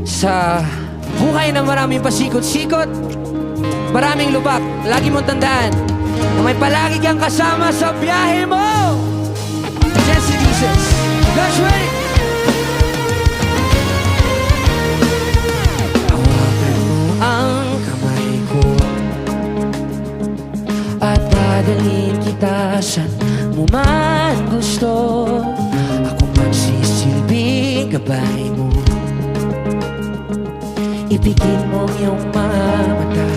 Sa buhay na maraming pasikot-sikot, maraming lubak, lagi mong tandaan na may palagi kang kasama sa biyahe mo. Jesse Jesus, let's ready. Hawakan mo ang kamay ko at dadalhin kita saan mo man gusto. Ako magsisilbing gabay mo. Ipigil mo iyong mga mata